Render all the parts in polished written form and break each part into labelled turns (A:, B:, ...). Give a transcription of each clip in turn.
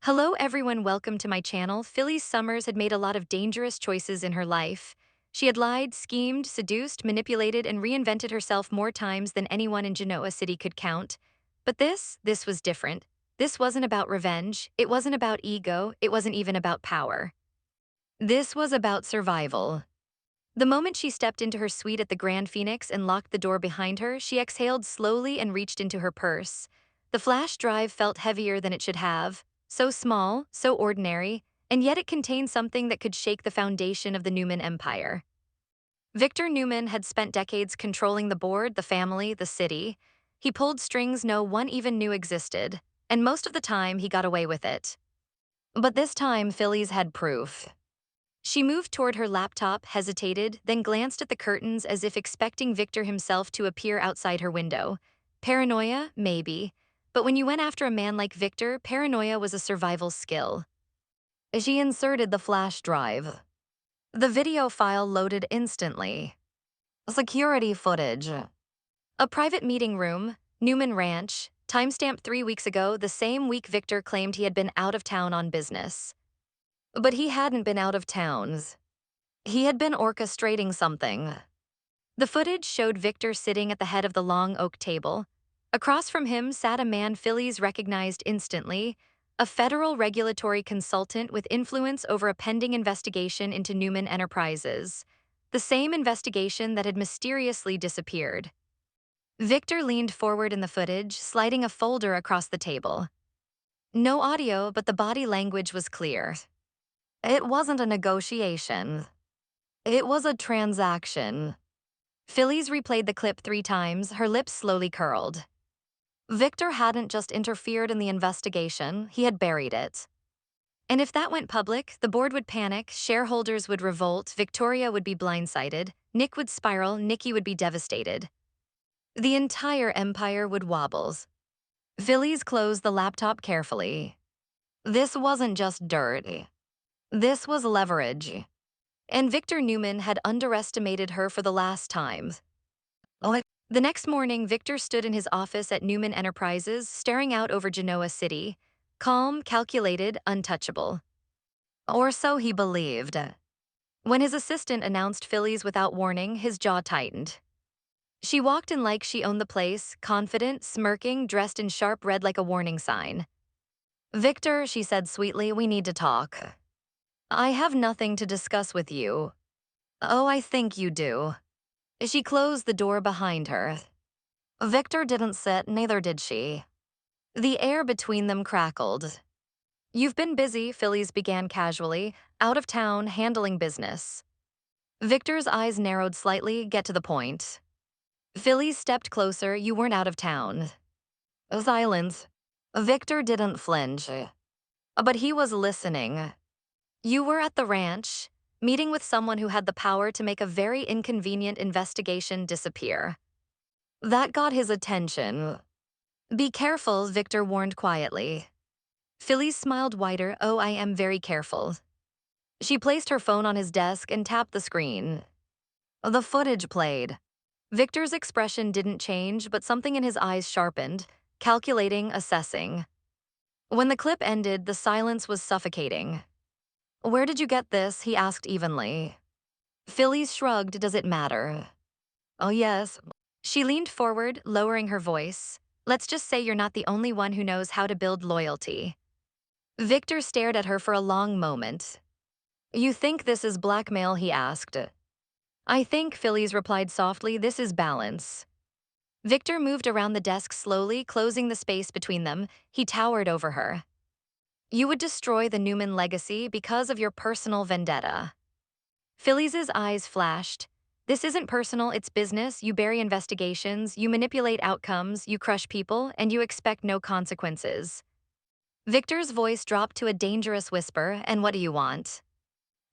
A: Hello everyone, welcome to my channel. Phyllis Summers had made a lot of dangerous choices in her life. She had lied, schemed, seduced, manipulated, and reinvented herself more times than anyone in Genoa City could count. But this was different. This wasn't about revenge, it wasn't about ego, it wasn't even about power. This was about survival. The moment she stepped into her suite at the Grand Phoenix and locked the door behind her, she exhaled slowly and reached into her purse. The flash drive felt heavier than it should have, so small, so ordinary, and yet it contained something that could shake the foundation of the Newman empire. Victor Newman had spent decades controlling the board, the family, the city. He pulled strings no one even knew existed, and most of the time he got away with it. But this time, Phyllis had proof. She moved toward her laptop, hesitated, then glanced at the curtains as if expecting Victor himself to appear outside her window. Paranoia? Maybe. But when you went after a man like Victor, paranoia was a survival skill. She inserted the flash drive. The video file loaded instantly. Security footage. A private meeting room, Newman Ranch, timestamp 3 weeks ago, the same week Victor claimed he had been out of town on business. But he hadn't been out of town. He had been orchestrating something. The footage showed Victor sitting at the head of the long oak table. Across from him sat a man Phyllis recognized instantly, a federal regulatory consultant with influence over a pending investigation into Newman Enterprises, the same investigation that had mysteriously disappeared. Victor leaned forward in the footage, sliding a folder across the table. No audio, but the body language was clear. It wasn't a negotiation. It was a transaction. Phyllis replayed the clip 3 times, her lips slowly curled. Victor hadn't just interfered in the investigation, he had buried it. And if that went public, the board would panic, shareholders would revolt, Victoria would be blindsided, Nick would spiral, Nikki would be devastated. The entire empire would wobble. Phyllis closed the laptop carefully. This wasn't just dirt. This was leverage. And Victor Newman had underestimated her for the last time. The next morning, Victor stood in his office at Newman Enterprises, staring out over Genoa City, calm, calculated, untouchable. Or so he believed. When his assistant announced Phyllis without warning, his jaw tightened. She walked in like she owned the place, confident, smirking, dressed in sharp red like a warning sign. "Victor," she said sweetly, "we need to talk. I have nothing to discuss with you." "Oh, I think you do." She closed the door behind her. Victor didn't sit, neither did she. The air between them crackled. "You've been busy," Phyllis began casually, "out of town, handling business." Victor's eyes narrowed slightly, "Get to the point." Phyllis stepped closer, "You weren't out of town." Silence. Victor didn't flinch. But he was listening. "You were at the ranch, meeting with someone who had the power to make a very inconvenient investigation disappear. That got his attention." "Be careful," Victor warned quietly. Phyllis smiled wider. "Oh, I am very careful." She placed her phone on his desk and tapped the screen. The footage played. Victor's expression didn't change, but something in his eyes sharpened, calculating, assessing. When the clip ended, the silence was suffocating. "Where did you get this?" he asked evenly. Phyllis shrugged. "Does it matter?" "Oh, yes." She leaned forward, lowering her voice. "Let's just say you're not the only one who knows how to build loyalty." Victor stared at her for a long moment. "You think this is blackmail?" he asked. "I think," Phyllis replied softly, "this is balance." Victor moved around the desk slowly, closing the space between them. He towered over her. "You would destroy the Newman legacy because of your personal vendetta." Phyllis's eyes flashed. "This isn't personal, it's business. You bury investigations, you manipulate outcomes, you crush people, and you expect no consequences." Victor's voice dropped to a dangerous whisper. "And what do you want?"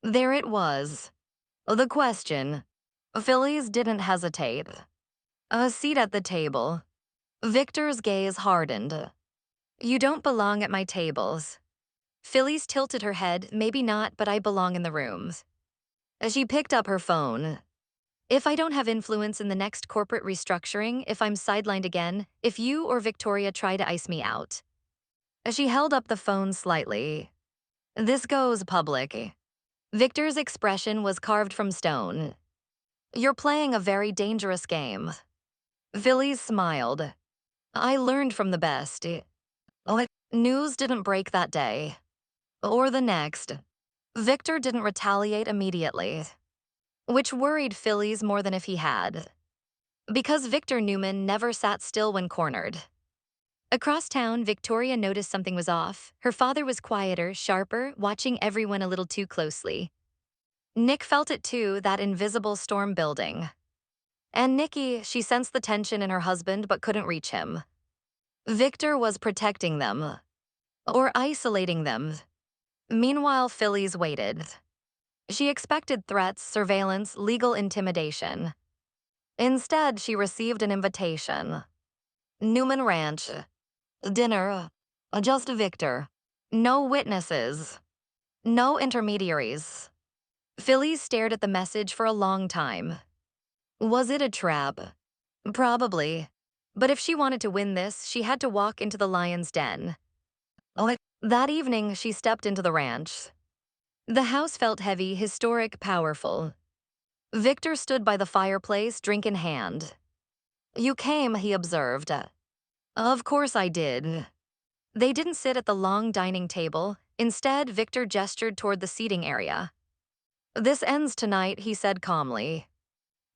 A: There it was. The question. Phyllis didn't hesitate. A seat at the table. Victor's gaze hardened. "You don't belong at my tables." Phyllis tilted her head. "Maybe not, but I belong in the rooms." As she picked up her phone. "If I don't have influence in the next corporate restructuring, if I'm sidelined again, if you or Victoria try to ice me out." She held up the phone slightly. This goes public. Victor's expression was carved from stone. You're playing a very dangerous game. Phyllis smiled. I learned from the best. Oh, news didn't break that day. Or the next. Victor didn't retaliate immediately, which worried Phyllis more than if he had. Because Victor Newman never sat still when cornered. Across town, Victoria noticed something was off. Her father was quieter, sharper, watching everyone a little too closely. Nick felt it too, that invisible storm building. And Nikki, she sensed the tension in her husband but couldn't reach him. Victor was protecting them. Or isolating them. Meanwhile, Phyllis waited. She expected threats, surveillance, legal intimidation. Instead, she received an invitation. Newman Ranch. Dinner. Just Victor. No witnesses. No intermediaries. Phyllis stared at the message for a long time. Was it a trap? Probably. But if she wanted to win this, she had to walk into the lion's den. That evening, she stepped into the ranch. The house felt heavy, historic, powerful. Victor stood by the fireplace, drink in hand. You came, he observed. Of course I did. They didn't sit at the long dining table. Instead, Victor gestured toward the seating area. This ends tonight, he said calmly.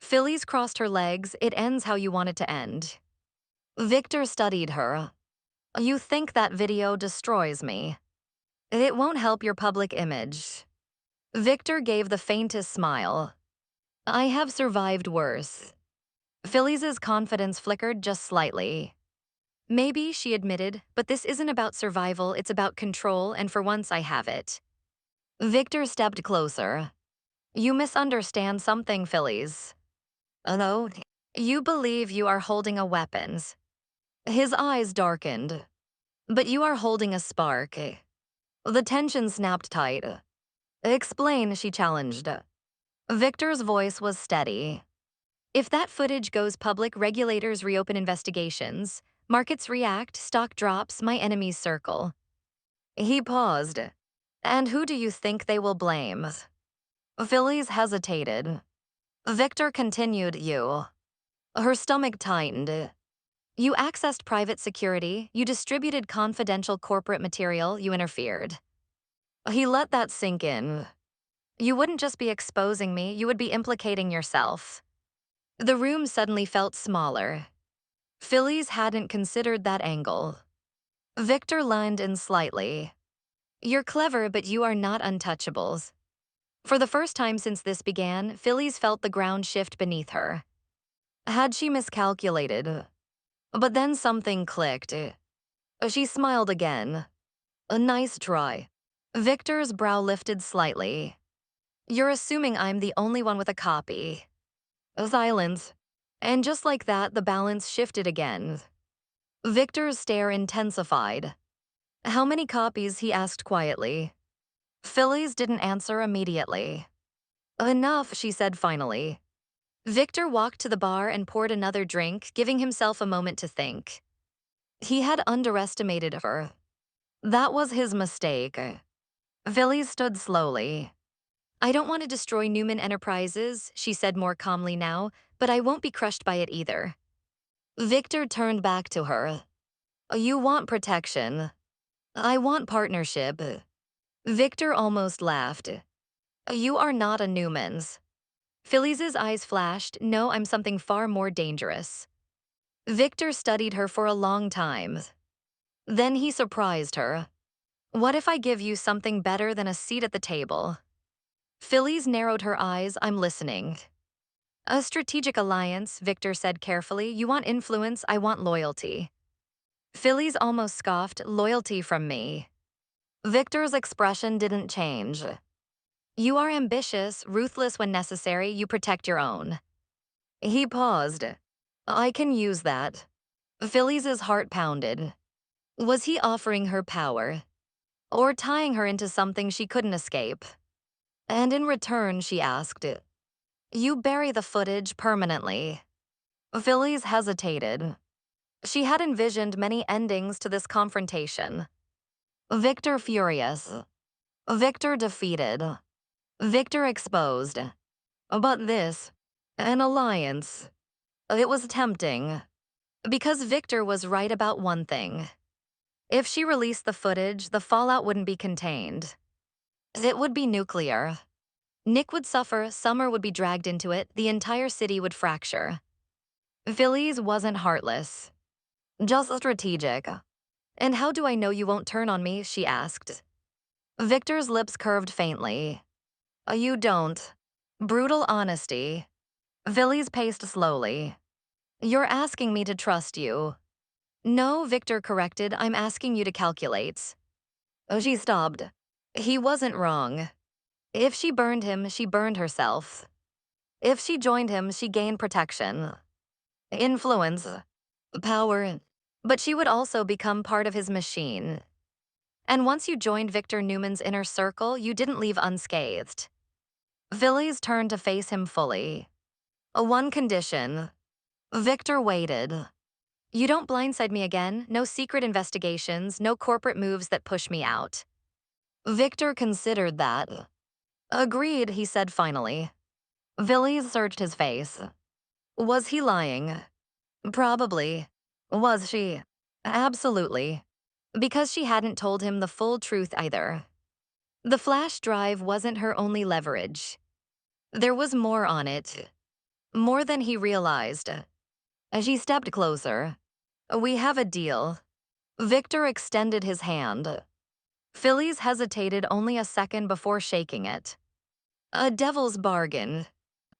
A: Phyllis crossed her legs. It ends how you want it to end. Victor studied her. You think that video destroys me. It won't help your public image. Victor gave the faintest smile. I have survived worse. Phyllis's confidence flickered just slightly. Maybe, she admitted, but this isn't about survival, it's about control, and for once I have it. Victor stepped closer. You misunderstand something, Phyllis. No, you believe you are holding a weapon. His eyes darkened. But you are holding a spark. The tension snapped tight. Explain, she challenged. Victor's voice was steady. If that footage goes public, regulators reopen investigations. Markets react, stock drops, my enemies circle. He paused. And who do you think they will blame? Phyllis hesitated. Victor continued, you. Her stomach tightened. You accessed private security, you distributed confidential corporate material, you interfered. He let that sink in. You wouldn't just be exposing me, you would be implicating yourself. The room suddenly felt smaller. Phyllis hadn't considered that angle. Victor leaned in slightly. You're clever, but you are not untouchables. For the first time since this began, Phyllis felt the ground shift beneath her. Had she miscalculated? But then something clicked. She smiled again. A nice try. Victor's brow lifted slightly. You're assuming I'm the only one with a copy. Silence. And just like that, the balance shifted again. Victor's stare intensified. How many copies, he asked quietly. Phyllis didn't answer immediately. Enough, she said finally. Victor walked to the bar and poured another drink, giving himself a moment to think. He had underestimated her. That was his mistake. Phyllis stood slowly. I don't want to destroy Newman Enterprises, she said more calmly now, but I won't be crushed by it either. Victor turned back to her. You want protection. I want partnership. Victor almost laughed. You are not a Newman's. Phyllis's eyes flashed. No, I'm something far more dangerous. Victor studied her for a long time. Then he surprised her. What if I give you something better than a seat at the table? Phyllis narrowed her eyes. I'm listening. A strategic alliance, Victor said carefully. You want influence, I want loyalty. Phyllis almost scoffed. Loyalty from me. Victor's expression didn't change. You are ambitious, ruthless when necessary, you protect your own. He paused. I can use that. Phyllis's heart pounded. Was he offering her power? Or tying her into something she couldn't escape? And in return, she asked, you bury the footage permanently. Phyllis hesitated. She had envisioned many endings to this confrontation. Victor furious. Victor defeated. Victor exposed. But this, an alliance. It was tempting. Because Victor was right about one thing. If she released the footage, the fallout wouldn't be contained. It would be nuclear. Nick would suffer, Summer would be dragged into it, the entire city would fracture. Phyllis wasn't heartless, just strategic. And how do I know you won't turn on me? She asked. Victor's lips curved faintly. You don't. Brutal honesty. Phyllis paced slowly. You're asking me to trust you. No, Victor corrected, I'm asking you to calculate. She stopped. He wasn't wrong. If she burned him, she burned herself. If she joined him, she gained protection, influence, power. But she would also become part of his machine. And once you joined Victor Newman's inner circle, you didn't leave unscathed. Phyllis turned to face him fully. One condition. Victor waited. You don't blindside me again, no secret investigations, no corporate moves that push me out. Victor considered that. Agreed, he said finally. Phyllis searched his face. Was he lying? Probably. Was she? Absolutely. Because she hadn't told him the full truth either. The flash drive wasn't her only leverage. There was more on it. More than he realized. As she stepped closer. We have a deal. Victor extended his hand. Phyllis hesitated only a second before shaking it. A devil's bargain.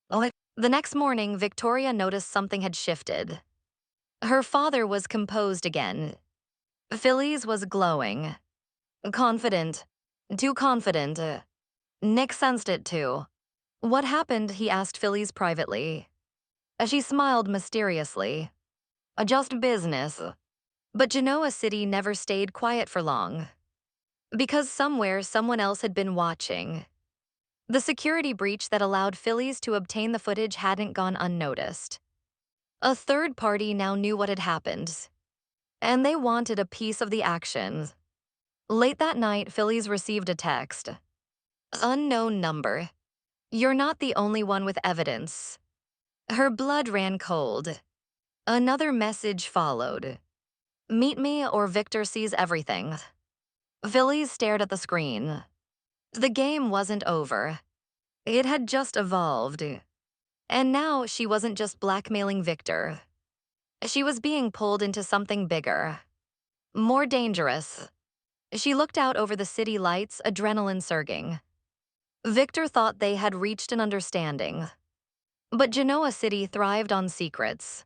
A: The next morning, Victoria noticed something had shifted. Her father was composed again. Phyllis was glowing. Confident. Too confident. Nick sensed it too. What happened? He asked Phyllis privately. She smiled mysteriously. Just business. But Genoa City never stayed quiet for long. Because somewhere someone else had been watching. The security breach that allowed Phyllis to obtain the footage hadn't gone unnoticed. A third party now knew what had happened. And they wanted a piece of the action. Late that night, Phyllis received a text. Unknown number. You're not the only one with evidence. Her blood ran cold. Another message followed. Meet me or Victor sees everything. Phyllis stared at the screen. The game wasn't over. It had just evolved. And now she wasn't just blackmailing Victor. She was being pulled into something bigger. More dangerous. She looked out over the city lights, adrenaline surging. Victor thought they had reached an understanding. But Genoa City thrived on secrets.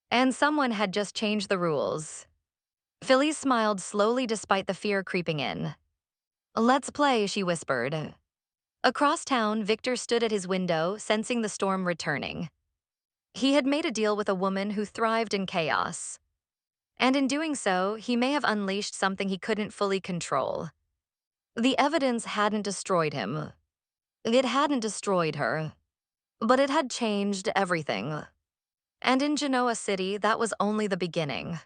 A: And someone had just changed the rules. Phyllis smiled slowly despite the fear creeping in. Let's play, she whispered. Across town, Victor stood at his window, sensing the storm returning. He had made a deal with a woman who thrived in chaos. And in doing so, he may have unleashed something he couldn't fully control. The evidence hadn't destroyed him. It hadn't destroyed her. But it had changed everything. And in Genoa City, that was only the beginning.